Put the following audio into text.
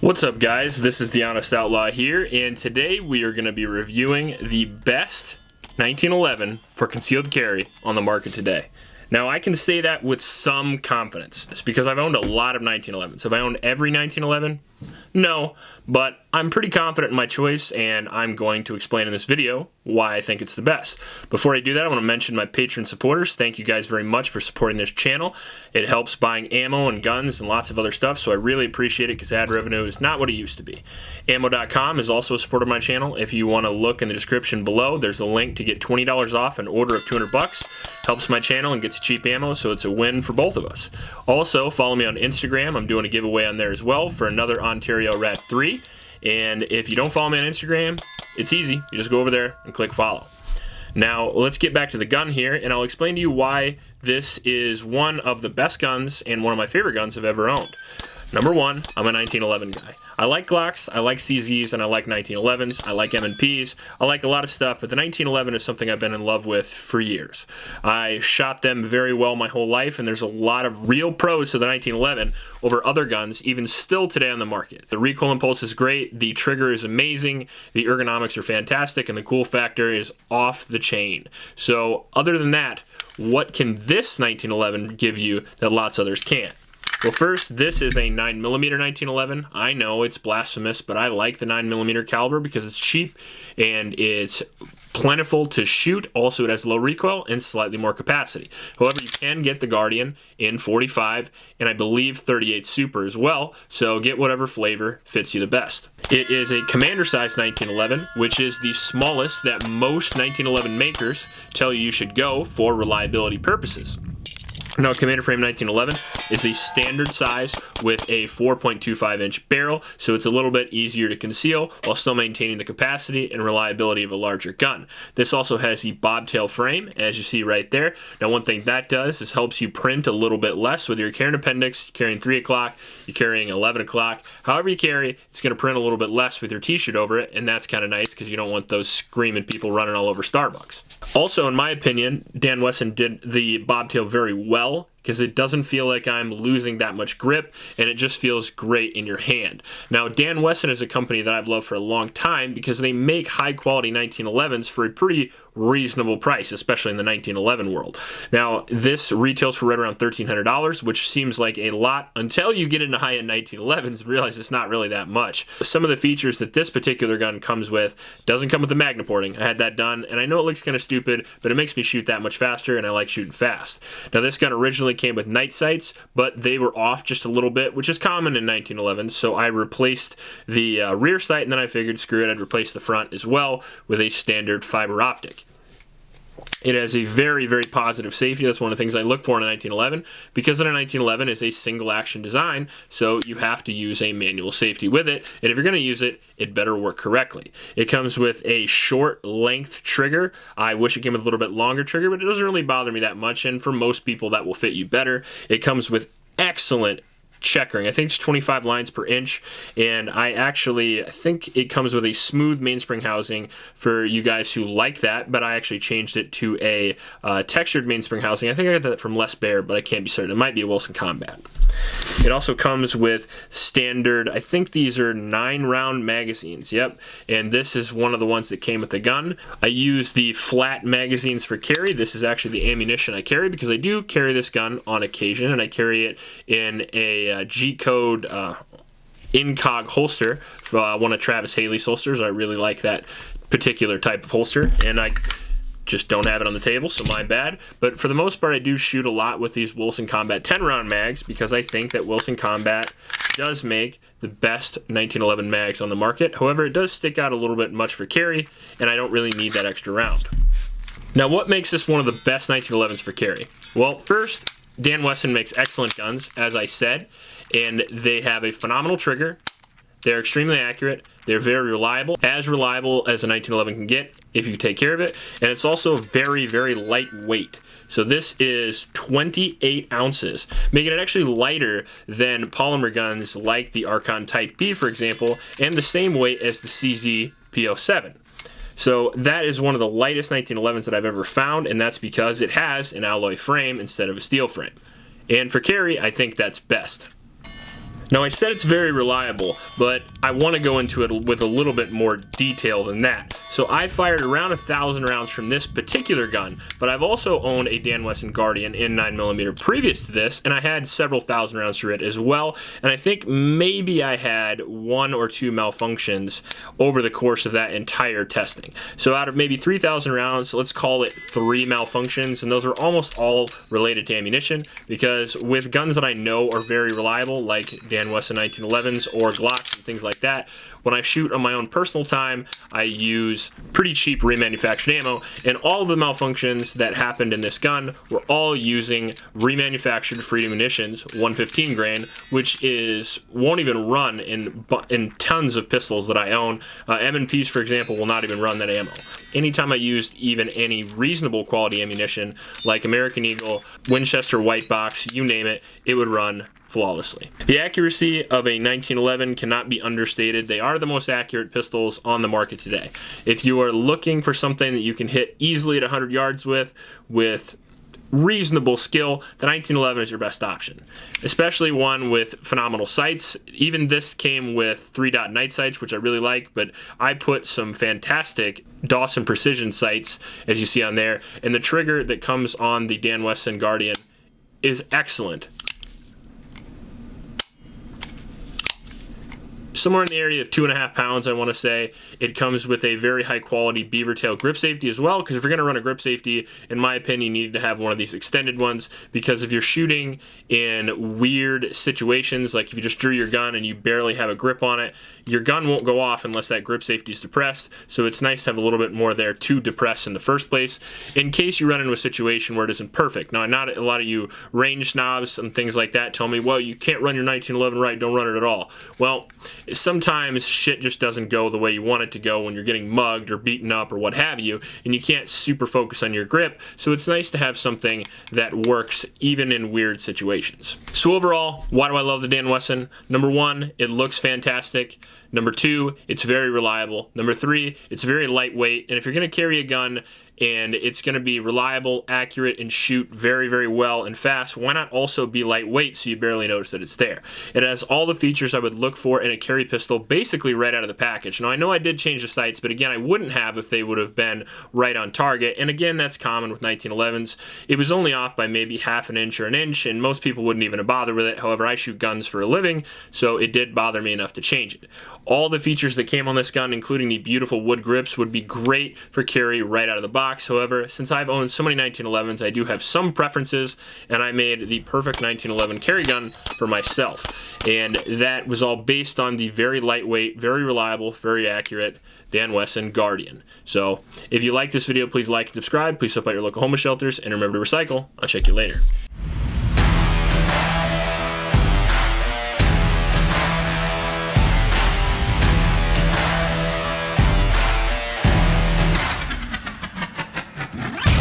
What's up, guys? This is the Honest Outlaw here, and today we are going to be reviewing the best 1911 for concealed carry on the market today. Now, I can say that with some confidence. It's because I've owned a lot of 1911s. Have I owned every 1911? No, but I'm pretty confident in my choice, and I'm going to explain in this video why I think it's the best. Before I do that, I want to mention my Patreon supporters. Thank you guys very much for supporting this channel. It helps buying ammo and guns and lots of other stuff, so I really appreciate it because ad revenue is not what it used to be. Ammo.com is also a supporter of my channel. If you want to look in the description below, there's a link to get $20 off an order of 200 bucks. Helps my channel and gets cheap ammo, so it's a win for both of us. Also, follow me on Instagram. I'm doing a giveaway on there as well for another Ontario Rat 3. And if you don't follow me on Instagram, it's easy. You just go over there and click follow. Now, let's get back to the gun here, and I'll explain to you why this is one of the best guns and one of my favorite guns I've ever owned. Number one, I'm a 1911 guy. I like Glocks, I like CZs, and I like 1911s. I like M&Ps. I like a lot of stuff, but the 1911 is something I've been in love with for years. I shot them very well my whole life, and there's a lot of real pros to the 1911 over other guns, even still today on the market. The recoil impulse is great, the trigger is amazing, the ergonomics are fantastic, and the cool factor is off the chain. So, other than that, what can this 1911 give you that lots of others can't? Well, first, this is a 9mm 1911. I know it's blasphemous, but I like the 9mm caliber because it's cheap and it's plentiful to shoot. Also, it has low recoil and slightly more capacity. However, you can get the Guardian in 45 and I believe 38 Super as well, so get whatever flavor fits you the best. It is a commander size 1911, which is the smallest that most 1911 makers tell you should go for reliability purposes. Now, Commander Frame 1911 is the standard size with a 4.25-inch barrel, so it's a little bit easier to conceal while still maintaining the capacity and reliability of a larger gun. This also has the bobtail frame, as you see right there. Now, one thing that does is helps you print a little bit less. Whether you're carrying appendix, you're carrying 3 o'clock, you're carrying 11 o'clock, however you carry, it's going to print a little bit less with your t-shirt over it, and that's kind of nice because you don't want those screaming people running all over Starbucks. Also, in my opinion, Dan Wesson did the bobtail very well because it doesn't feel like I'm losing that much grip and it just feels great in your hand. Now, Dan Wesson is a company that I've loved for a long time because they make high quality 1911s for a pretty reasonable price, especially in the 1911 world. Now, this retails for right around $1,300, which seems like a lot until you get into high-end 1911s and realize it's not really that much. Some of the features that this particular gun comes with doesn't come with the magnaporting. I had that done, and I know it looks kind of stupid, but it makes me shoot that much faster, and I like shooting fast. Now, this gun originally came with night sights, but they were off just a little bit, which is common in 1911, so I replaced the rear sight, and then I figured, screw it, I'd replace the front as well with a standard fiber optic. It has a very, very positive safety. That's one of the things I look for in a 1911 because a 1911 is a single action design, so you have to use a manual safety with it, and if you're going to use it, it better work correctly. It comes with a short length trigger. I wish it came with a little bit longer trigger, but it doesn't really bother me that much, and for most people that will fit you better. It comes with excellent checkering. I think it's 25 lines per inch, and I think it comes with a smooth mainspring housing for you guys who like that, but I actually changed it to a textured mainspring housing. I think I got that from Les Baer, but I can't be certain. It might be a Wilson Combat. It also comes with standard, I think these are 9-round magazines, yep, and this is one of the ones that came with the gun. I use the flat magazines for carry. This is actually the ammunition I carry because I do carry this gun on occasion, and I carry it in a G-code incog holster for one of Travis Haley's holsters. I really like that particular type of holster, and I just don't have it on the table, so my bad. But for the most part, I do shoot a lot with these Wilson Combat 10-round mags because I think that Wilson Combat does make the best 1911 mags on the market. However, it does stick out a little bit much for carry, and I don't really need that extra round. Now, what makes this one of the best 1911s for carry? Well, first, Dan Wesson makes excellent guns, as I said, and they have a phenomenal trigger. They're extremely accurate. They're very reliable as a 1911 can get if you take care of it, and it's also very, very lightweight. So this is 28 ounces, making it actually lighter than polymer guns like the Archon Type B, for example, and the same weight as the CZ P07. So that is one of the lightest 1911s that I've ever found, and that's because it has an alloy frame instead of a steel frame. And for carry, I think that's best. Now, I said it's very reliable, but I want to go into it with a little bit more detail than that. So I fired around 1,000 rounds from this particular gun, but I've also owned a Dan Wesson Guardian in 9mm previous to this, and I had several thousand rounds through it as well, and I think maybe I had 1 or 2 malfunctions over the course of that entire testing. So out of maybe 3,000 rounds, let's call it 3 malfunctions, and those are almost all related to ammunition, because with guns that I know are very reliable, like Dan Wesson 1911s or Glocks and things like that, when I shoot on my own personal time, I use pretty cheap remanufactured ammo, and all of the malfunctions that happened in this gun were all using remanufactured Freedom Munitions 115 grain, which won't even run in tons of pistols that I own. M&Ps, for example, will not even run that ammo. Anytime I used even any reasonable quality ammunition, like American Eagle, Winchester White Box, you name it, it would run flawlessly. The accuracy of a 1911 cannot be understated. They are the most accurate pistols on the market today. If you are looking for something that you can hit easily at 100 yards with reasonable skill, the 1911 is your best option, especially one with phenomenal sights. Even this came with 3-dot night sights, which I really like, but I put some fantastic Dawson precision sights, as you see on there, and the trigger that comes on the Dan Wesson Guardian is excellent. Somewhere in the area of 2.5 pounds, I want to say. It comes with a very high quality beaver tail grip safety as well, because if you're going to run a grip safety, in my opinion, you need to have one of these extended ones, because if you're shooting in weird situations, like if you just drew your gun and you barely have a grip on it, your gun won't go off unless that grip safety is depressed, so it's nice to have a little bit more there to depress in the first place, in case you run into a situation where it isn't perfect. Now, not a lot of you range snobs and things like that tell me, well, you can't run your 1911 right, don't run it at all. Well, sometimes shit just doesn't go the way you want it to go when you're getting mugged or beaten up or what have you, and you can't super focus on your grip, so it's nice to have something that works even in weird situations. So overall, why do I love the Dan Wesson? Number 1, it looks fantastic. Number 2, it's very reliable. Number 3, it's very lightweight, and if you're going to carry a gun and it's going to be reliable, accurate, and shoot very, very well and fast, why not also be lightweight so you barely notice that it's there? It has all the features I would look for in a carry pistol basically right out of the package. Now, I know I did change the sights, but again, I wouldn't have if they would have been right on target, and again, that's common with 1911s. It was only off by maybe half an inch or an inch, and most people wouldn't even bother with it. However, I shoot guns for a living, so it did bother me enough to change it. All the features that came on this gun, including the beautiful wood grips, would be great for carry right out of the box. However, since I've owned so many 1911s, I do have some preferences, and I made the perfect 1911 carry gun for myself. And that was all based on the very lightweight, very reliable, very accurate Dan Wesson Guardian. So if you like this video, please like and subscribe. Please help out your local homeless shelters, and remember to recycle. I'll check you later.